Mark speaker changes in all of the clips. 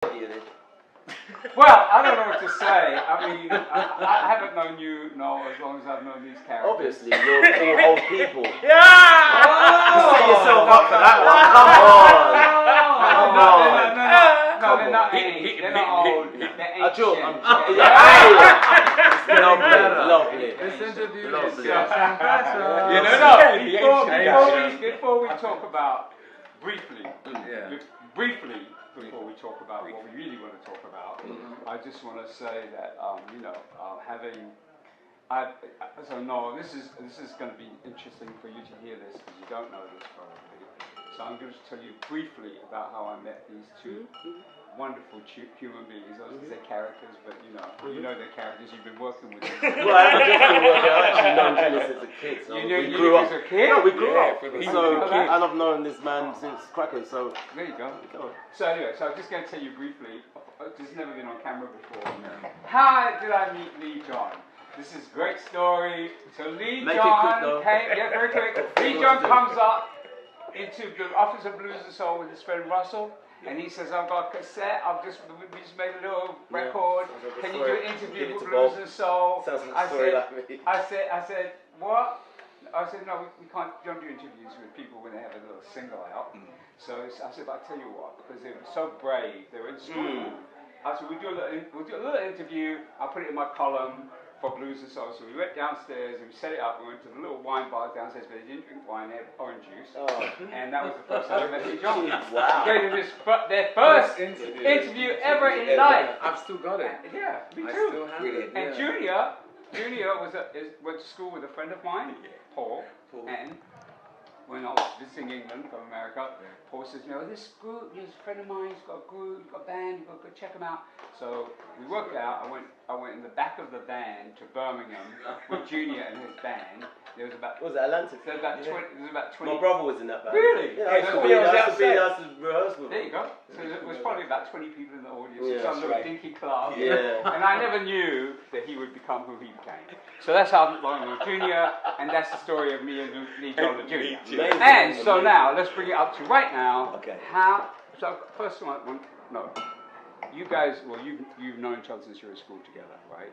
Speaker 1: Well, I don't know what to say. I mean, I haven't known you, Noel, as long as I've known these characters.
Speaker 2: Obviously, you're all old people.
Speaker 1: Yeah!
Speaker 2: You set yourself up for that one. Come on.
Speaker 1: No, they're not age. They're not old. They're ancient.
Speaker 2: Lovely.
Speaker 3: This interview is
Speaker 1: before we talk about, briefly, before we talk about what we really want to talk about, I just want to say that so Noel, this is going to be interesting for you to hear this because you don't know this probably. So I'm going to tell you briefly about how I met these two wonderful human beings. I was going to say characters, but you know their characters. You've been working with them.
Speaker 2: Well, I haven't just been working. I've actually known Julius as a kid. So we grew up.
Speaker 1: As a kid?
Speaker 2: No, we grew up. And I've known this man since Crackers. So
Speaker 1: there you go. So anyway, so I'm just going to tell you briefly. This has never been on camera before. How did I meet Lee John? This is a great story. So Lee John came. Yeah, very quick. Lee John comes up into the Office of Blues and Soul with his friend Russell. And he says, I've got a cassette, we just made a little record. Can you do an interview with Blues and Soul?
Speaker 2: Sounds like a story like me.
Speaker 1: I said, what? I said, no, we can't do interviews with people when they have a little single out. So I said, but I tell you what, because they were so brave, they were in school. I said, we'll do a little interview, I'll put it in my column for Blues and Soul. So we went downstairs and we set it up. We went to the little wine bar downstairs, but they didn't drink wine, they had orange juice. And that was the first time I met Lee John.
Speaker 2: Wow.
Speaker 1: Gave them their first interview ever in life.
Speaker 3: I've still got it.
Speaker 1: Yeah, me too.
Speaker 3: I still have it.
Speaker 1: And Junior went to school with a friend of mine, Paul. And when I was visiting England from America, Paul says, this friend of mine, he's got a group, he's got a band, you've got to go check him out. So we worked it out. I went in the back of the van to Birmingham with Junior and his band. There was about...
Speaker 2: Was it Atlantic?
Speaker 1: There was about 20...
Speaker 2: My brother was in that band.
Speaker 1: Really?
Speaker 2: Yeah, I used to rehearse with him.
Speaker 1: There you go. So there was probably about 20 people in the audience in
Speaker 2: Yeah,
Speaker 1: some little dinky club.
Speaker 2: Yeah.
Speaker 1: And I never knew that he would become who he became. So that's how long I knew Junior, and that's the story of me and Lee John the Junior. And so now, let's bring it up to right now.
Speaker 2: Okay.
Speaker 1: So first one, you guys, you've known each other since you were at school together, right?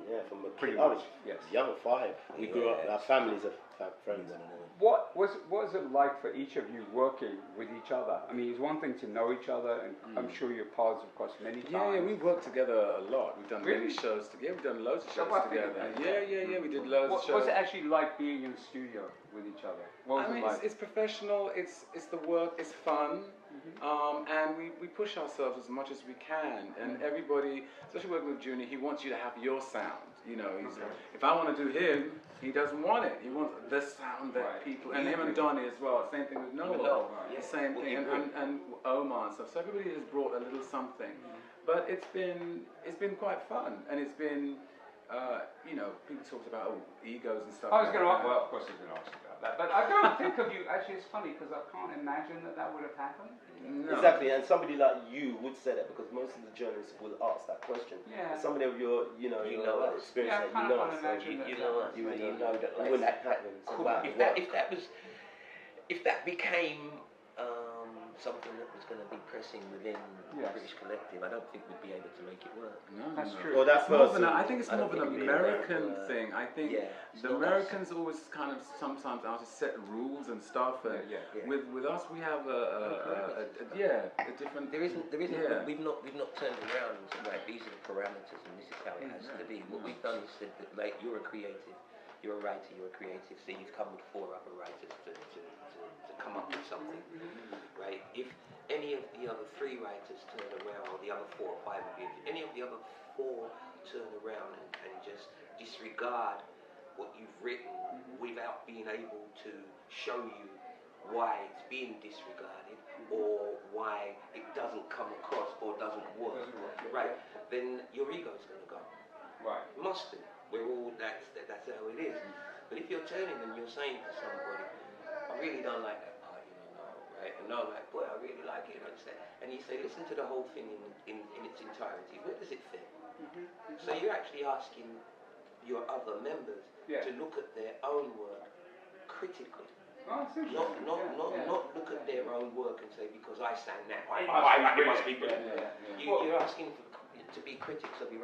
Speaker 2: Yeah, from a
Speaker 1: Pretty
Speaker 2: I
Speaker 1: much,
Speaker 2: was
Speaker 1: yes.
Speaker 2: young at 5. We grew up, our families have friends.
Speaker 1: What was it like for each of you working with each other? I mean, it's one thing to know each other, and I'm sure your paths have crossed many times.
Speaker 3: Yeah, we've worked together a lot. We've done many shows together. We've done loads of shows together. Yeah, we did loads of shows.
Speaker 1: What's it actually like being in the studio with each other? What was it like?
Speaker 3: It's professional, it's the work, it's fun, and we push ourselves as much as we can. And everybody, especially working with Junior, he wants you to have your sound. If I want to do him, he doesn't want it. He wants the sound that people, and him and Donnie as well. Same thing with Noel. The same thing, and Omar and stuff. So everybody has brought a little something, but it's been quite fun, and it's been. People talked about egos and stuff.
Speaker 1: I was going to ask, well, of course I was going to ask about that, but I don't think of you, actually it's funny because I can't imagine that would have happened.
Speaker 2: No. Exactly, and somebody like you would say that because most of the journalists will ask that question.
Speaker 1: Yeah.
Speaker 2: Somebody of your, experience that you know us. You know that when that happens.
Speaker 4: If that became something that was going to be pressing within the British collective, I don't think we'd be able to make it work.
Speaker 1: No, that's true.
Speaker 2: Well,
Speaker 3: I think it's more of an American thing. I think the Americans always kind of sometimes are to set rules and stuff. And with us, we have a different.
Speaker 4: There isn't. We've not turned around and said, right, these are the parameters, and this is how it has to be. What we've done is said that, like, you're a creative, you're a writer, you're a creative. So you've come with 4 other writers to come up with something, right? If any of the other 3 writers turn around, or the other 4 or 5 of you, if any of the other 4 turn around and just disregard what you've written without being able to show you why it's being disregarded or why it doesn't come across or doesn't work, right? Then your ego's going to go.
Speaker 1: Right.
Speaker 4: It must do. We're all, that's how it is. But if you're turning and you're saying to somebody, I really don't like that part, right? And they're like, boy, I really like it, understand? And you say, listen to the whole thing in its entirety. Where does it fit? So you're actually asking your other members to look at their own work critically.
Speaker 1: Oh, that's interesting.
Speaker 4: Not look at their own work and say, because I sang that, it must be brilliant. You're asking to be critics of your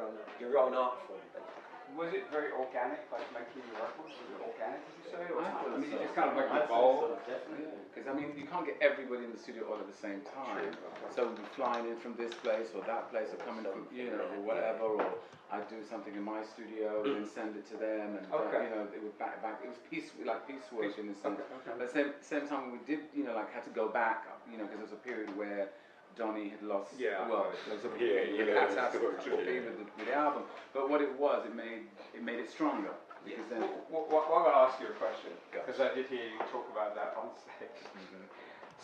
Speaker 4: own art form, basically.
Speaker 1: Was it very organic, like making your records? Was it organic, as you say? Or
Speaker 3: I
Speaker 1: mean,
Speaker 3: so.
Speaker 1: it just kind of like
Speaker 3: I'd say
Speaker 1: evolved?
Speaker 3: so, definitely. Because I mean, you can't get everybody in the studio all at the same time. So we'll be flying in from this place or that place, or coming from, or whatever, or I'd do something in my studio and then send it to them, and it would back. It was piecework in the sense. But same time we did, like had to go back, because there was a period where Donny had lost. There was a catastrophe with the album. But what it was, it made it stronger. Because then.
Speaker 1: Well, I'm going to ask you a question, because I did hear you talk about that on stage. Mm-hmm.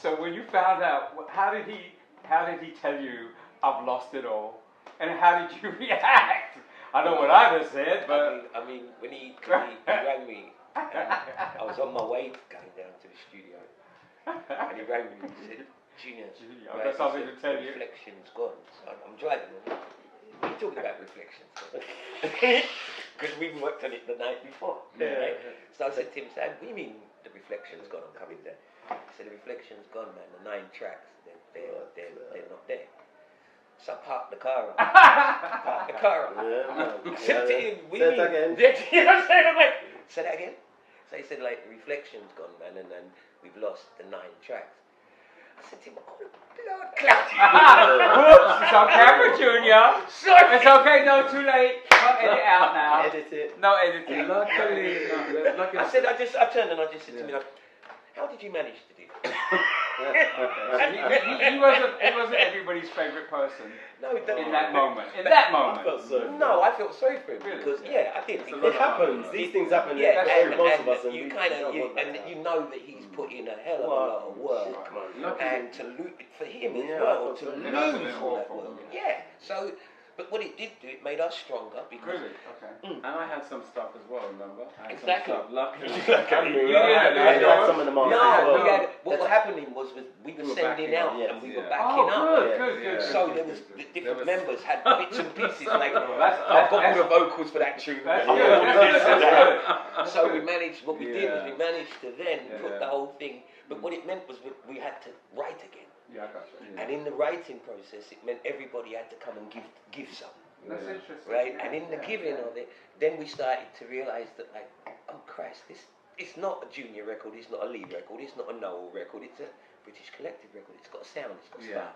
Speaker 1: So when you found out, how did he tell you, I've lost it all, and how did you react? I know what I'd have said, but
Speaker 4: I mean, when he rang me, I was on my way going down to the studio, and he rang me and he said, Junior,
Speaker 1: I've got something to tell you.
Speaker 4: Reflection's gone. So I'm driving. What are you talking about, Reflection's gone? Because we worked on it the night before. Right? So I said to him, Sam, what do you mean the Reflection's gone? I'm coming there. He said, the Reflection's gone, man. The 9 tracks, they're not there. So I parked the car up. I said to him, what do you mean? You know what I'm saying? I'm like, say that again? So he said, like, the Reflection's gone, man, and then we've lost the 9 tracks. I said to him, oh, blood clot.
Speaker 1: Whoops, it's on camera, Junior. Sorry. It's okay, no, too late. No, edit out now.
Speaker 2: Edit it.
Speaker 1: No editing.
Speaker 3: Luckily,
Speaker 4: I turned and I just said to him, how did you manage to do that?
Speaker 1: he wasn't everybody's favourite person in that moment.
Speaker 2: I felt sorry for him.
Speaker 4: No, I felt sorry for him because I did.
Speaker 2: It happens. These things happen.
Speaker 4: And
Speaker 2: most of us,
Speaker 4: you know that he's put in a hell of a lot of work, and to lose for him as well to lose all that work. So. But what it did do, it made us stronger because.
Speaker 1: Really? Okay.
Speaker 3: And I had some stuff as well. Remember? I had
Speaker 4: exactly.
Speaker 3: Some stuff. Luckily.
Speaker 2: I had some of them on.
Speaker 4: No, what was happening was we were sending out and we were backing up.
Speaker 1: Good.
Speaker 4: So there was the different members had bits and pieces. Like I've got all the vocals for that tune. So we managed. What we did was we managed to then put the whole thing. But what it meant was we had to write again.
Speaker 1: Yeah, I got you.
Speaker 4: And in the writing process, it meant everybody had to come and give something.
Speaker 1: That's interesting.
Speaker 4: Right? And in the giving of it, then we started to realise that, like, oh Christ, it's not a Junior record, it's not a Leee record, it's not a Noel record, it's a British Collective record. It's got a sound, it's got style.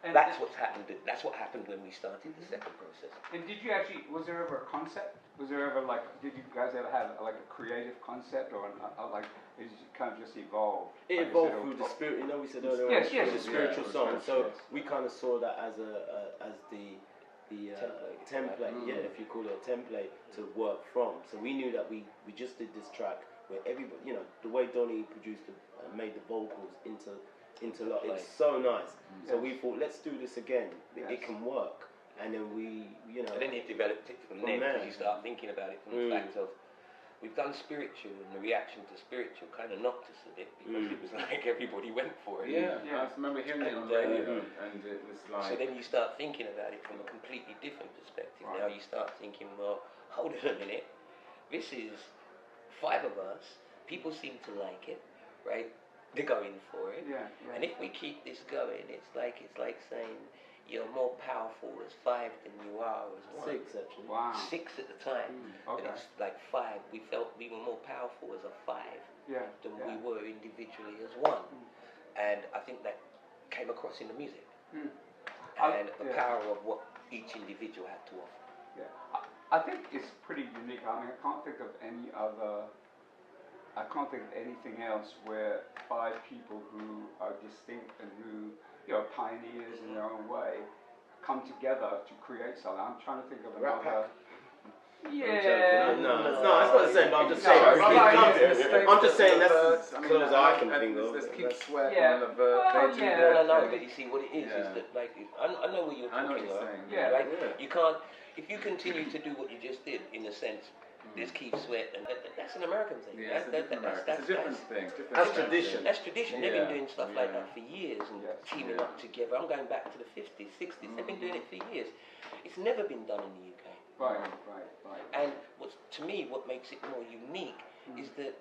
Speaker 4: And that's what happened when we started the second process.
Speaker 1: And did you actually? Was there ever a concept? Was there ever did you guys ever have like a creative concept or like? It kind of just evolved.
Speaker 2: It evolved through the spirit. We said earlier, the spiritual song. So we kind of saw that as the template. If you call it a template to work from. So we knew that we just did this track where everybody, the way Donny produced made the vocals interlock. It's so nice. So we thought, let's do this again. It can work. And then we,
Speaker 4: And then you developed it from there because you start thinking about it from the fact of, we've done spiritual, and the reaction to spiritual kind of knocked us a bit because it was like everybody went for it.
Speaker 3: I remember hearing it on the radio, and it was like.
Speaker 4: So then you start thinking about it from a completely different perspective. Right. Now you start thinking, well, hold on a minute. This is 5 of us. People seem to like it, right? They're going for it. And if we keep this going, it's like saying you're more powerful as 5 than you are as 1.
Speaker 2: 6 actually.
Speaker 1: Wow.
Speaker 4: 6 at the time. And it's like 5. We felt we were more powerful as a 5 than we were individually as 1. And I think that came across in the music. And the power of what each individual had to offer.
Speaker 1: I think it's pretty unique. I mean, I can't think of anything else where 5 people who are distinct and who are pioneers in their own way come together to create something. I'm trying to think of another.
Speaker 2: No, it's not the same. But I'm just saying. I'm just saying that's as close as I can think of.
Speaker 3: There's Keep Sweat.
Speaker 4: No, but you see what it is that like I know what you're talking about. Right? You can't if you continue to do what you just did in a sense. There's Keep Sweat, and that's an American thing.
Speaker 3: That's a different thing.
Speaker 2: That's tradition.
Speaker 4: That's tradition. They've been doing stuff like that for years and teaming up together. I'm going back to the 50s, 60s. They've been doing it for years. It's never been done in the UK.
Speaker 1: Right.
Speaker 4: And to me, what makes it more unique is that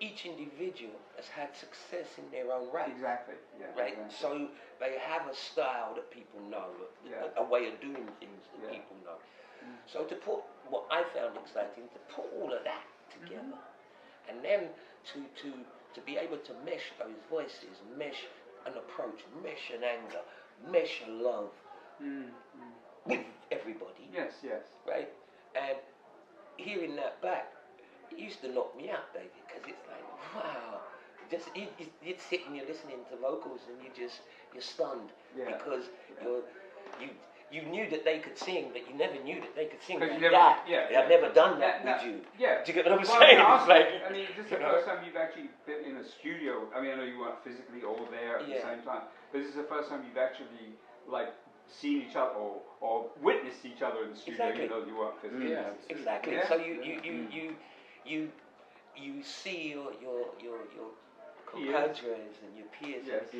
Speaker 4: each individual has had success in their own right.
Speaker 1: Exactly. Yeah.
Speaker 4: Right.
Speaker 1: Exactly.
Speaker 4: So they have a style that people know, a way of doing things that people know. So to put what I found exciting, to put all of that together, and then to be able to mesh those voices, mesh an approach, mesh an anger, mesh a love with everybody.
Speaker 1: Yes. Yes.
Speaker 4: Right. And hearing that back, it used to knock me out, baby, because it's like, wow. Just you're sitting, you're listening to vocals, and you're stunned because you knew that they could sing, but you never knew that they could sing like that. I've never done that with you. Yeah. Do you get what I'm saying?
Speaker 1: No, this is the first time you've actually been in a studio. I mean, I know you weren't physically all there at the same time, but this is the first time you've actually seen each other or witnessed each other in the studio.
Speaker 4: Exactly.
Speaker 1: You know, you weren't physically.
Speaker 3: Yeah.
Speaker 4: Exactly.
Speaker 1: Yeah.
Speaker 4: So you see your compadres and your peers, but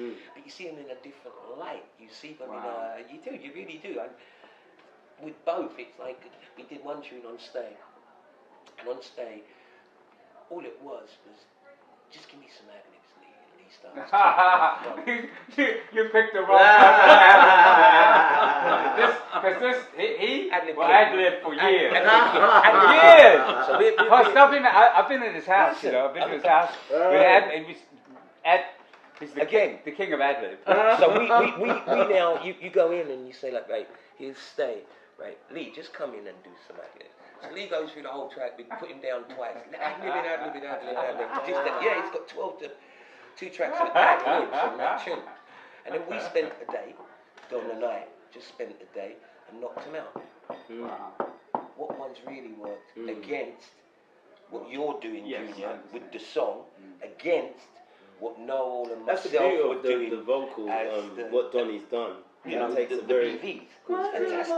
Speaker 4: you see them in a different light. You see them you really do. With both, it's like we did one tune on Stay, and on Stay, all it was just give me some ad-libs, Lee starts.
Speaker 1: You picked the wrong because he ad-lib for years. Years! I've been in his house, I've been to his house. He's the king of ad-lib.
Speaker 4: So we now, you go in and you say like, right, here's Stay. Right, Lee, just come in and do some ad-libs. So Lee goes through the whole track, we put him down twice. Ad-lib. He's got 2 tracks of ad-libs on that tune. And then we spent a day, Don and I just spent a day and knocked him out. What one's really worked against what you're doing, Junior, with the song, against what Noel and myself were doing.
Speaker 2: The vocal, what Donnie's done. Takes a very
Speaker 4: BVs. Fantastic.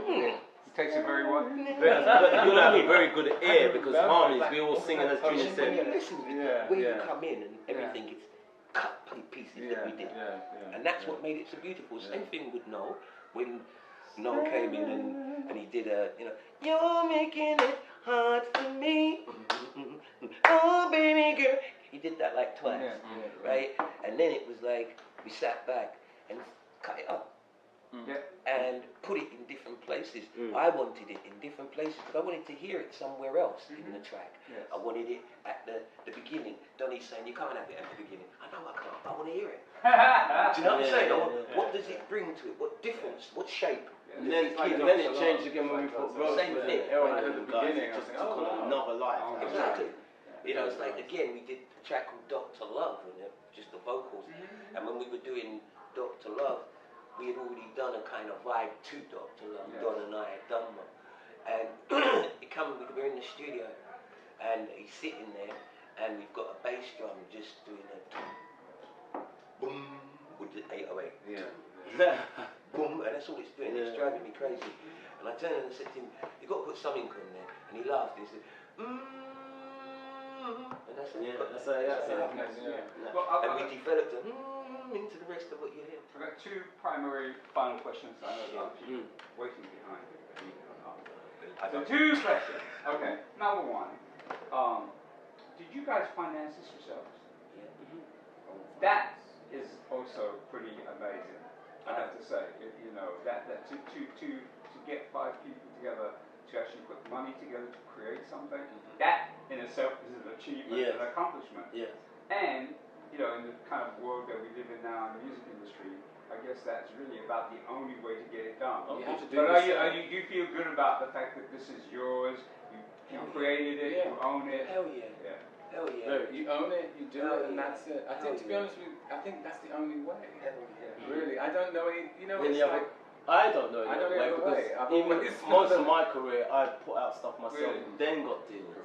Speaker 1: It takes a very well.
Speaker 2: But you'll have a very good ear because harmonies, we all sing as Junior said.
Speaker 4: Where you come in and everything is cut pieces that we did. And that's what made it so beautiful. Same thing with Noel. When Noel came in and he did you're making it hard for me. Oh, baby girl. He did that like twice, right? And then it was like, we sat back and cut it up. And put it in different places. I wanted it in different places because I wanted to hear it somewhere else in the track. I wanted it at the beginning. Donnie's saying, you can't have it at the beginning. I know I can't, I want to hear it. Do you know what I'm saying? What does it bring to it? What difference? What shape?
Speaker 2: And then it changed again when we put
Speaker 4: same thing.
Speaker 3: At the beginning,
Speaker 2: just took on another life.
Speaker 4: Exactly. It's like, again, we did a track called Dr. Love, just the vocals. And when we were doing Dr. Love, we had already done a kind of vibe to Dr. Love. Don and I had done one. And we're in the studio, and he's sitting there, and we've got a bass drum just doing a boom with the 808. Boom, and that's all it's doing. It's driving me crazy. And I turned and I said to him, you've got to put something on there. And he laughed and he said, and that's it. And we developed a into the rest of what you hear.
Speaker 1: I've got 2 primary final questions. I know I'm waiting behind you. So 2 questions. Okay. Number 1. Did you guys finance this yourselves? That is also pretty amazing. I have to say, that to get 5 people together to actually put money together to create something, that in itself is an achievement, an accomplishment. And in the kind of world that we live in now in the music industry, I guess that's really about the only way to get it done. Do you feel good about the fact that this is yours? You created it, you own it.
Speaker 4: Hell yeah. Hell yeah.
Speaker 3: You own it, you do it, and that's it. I think, to be honest with you, I think that's the only way. Really, I don't know any. It's like.
Speaker 2: I don't know any other way because most of my career I put out stuff myself and then got deals.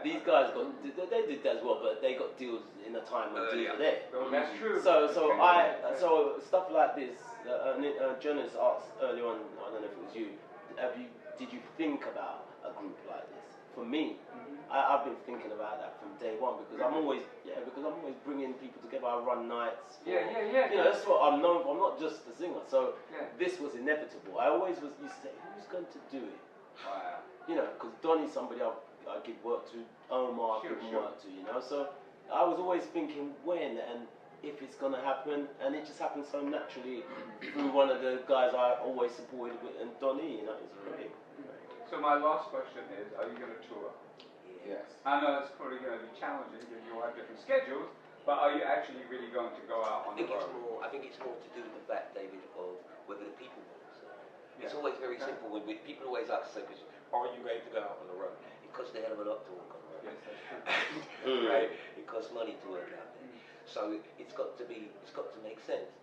Speaker 2: These guys they did that as well, but they got deals in a time when deals were there.
Speaker 1: That's true.
Speaker 2: So stuff like this. A journalist asked early on, I don't know if it was you, did you think about a group like this? For me, I've been thinking about that from day one because I'm always bringing people together. I run nights. That's what I'm known for. I'm not just a singer. So this was inevitable. I always used to say, who's going to do it? Wow. Because Donnie's somebody give work to, Omar I give work to, you know. So I was always thinking when and if it's gonna happen, and it just happened so naturally through one of the guys I always supported with, and Donnie, you know, it's great.
Speaker 1: So my last question is, are you going to tour?
Speaker 3: Yes.
Speaker 1: I know it's probably going to be challenging because you all have different schedules, but are you actually really going to go out on the road?
Speaker 4: I think it's more to do with the fact, David, of whether the people want to. It's always very simple. When people always like to say, are you ready to go out on the road? It costs a hell of a lot to walk on the road.
Speaker 1: Yes, that's true.
Speaker 4: Right? It costs money to work out there. So it's got to make sense.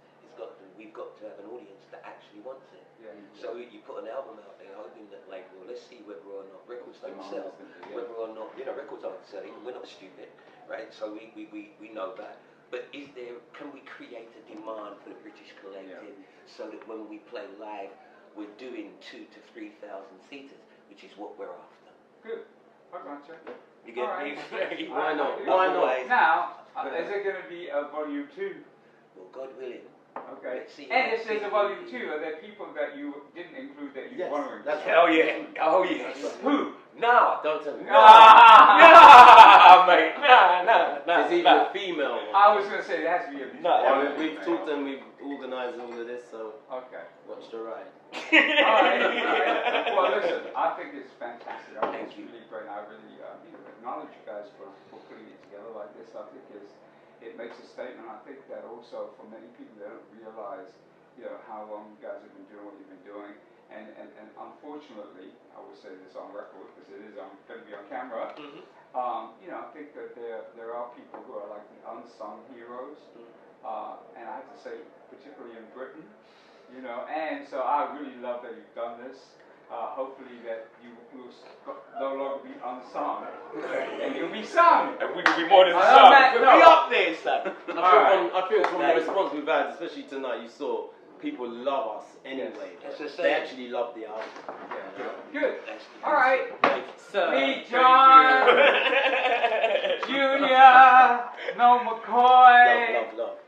Speaker 4: We've got to have an audience that actually wants it.
Speaker 1: Yeah.
Speaker 4: So you put an album out there hoping that, like, well, let's see whether or not records don't sell, whether or not, records aren't selling. We're not stupid, right? So we know that. But can we create a demand for the British collective so that when we play live, we're doing 2,000 to 3,000 seaters, which is what we're after.
Speaker 1: Good. I got you.
Speaker 4: You get me?
Speaker 2: Why not? Why not?
Speaker 1: Now, is there going to be a volume 2?
Speaker 4: Well, God willing.
Speaker 1: Okay. And if there's a volume 2, are there people that you didn't include that you want to include?
Speaker 4: Oh yeah. Who? No.
Speaker 2: Don't tell me.
Speaker 4: No, mate. No.
Speaker 2: There's even a female one.
Speaker 1: I was going to say there has to be a female.
Speaker 2: No. We've talked and we've organised all of this, so watch the ride.
Speaker 1: All right. Well, listen, I think it's fantastic. I think it's really great. I really acknowledge you guys for putting it together like this. I think it makes a statement. I think that also for many people, they don't realize, how long you guys have been doing what you've been doing. And unfortunately, I will say this on record because it is going to be on camera. I think that there are people who are like the unsung heroes, and I have to say, particularly in Britain, And so I really love that you've done this. Hopefully that you will no longer be unsung, and you'll be sung.
Speaker 4: And we will be more than sung. We'll be up there, son.
Speaker 2: I feel from the response we've had, especially tonight, you saw people love us anyway.
Speaker 4: Yes.
Speaker 2: They actually love the album.
Speaker 1: Good. All right.
Speaker 2: So,
Speaker 1: Lee John, Junior, Noel McCoy.
Speaker 2: Love.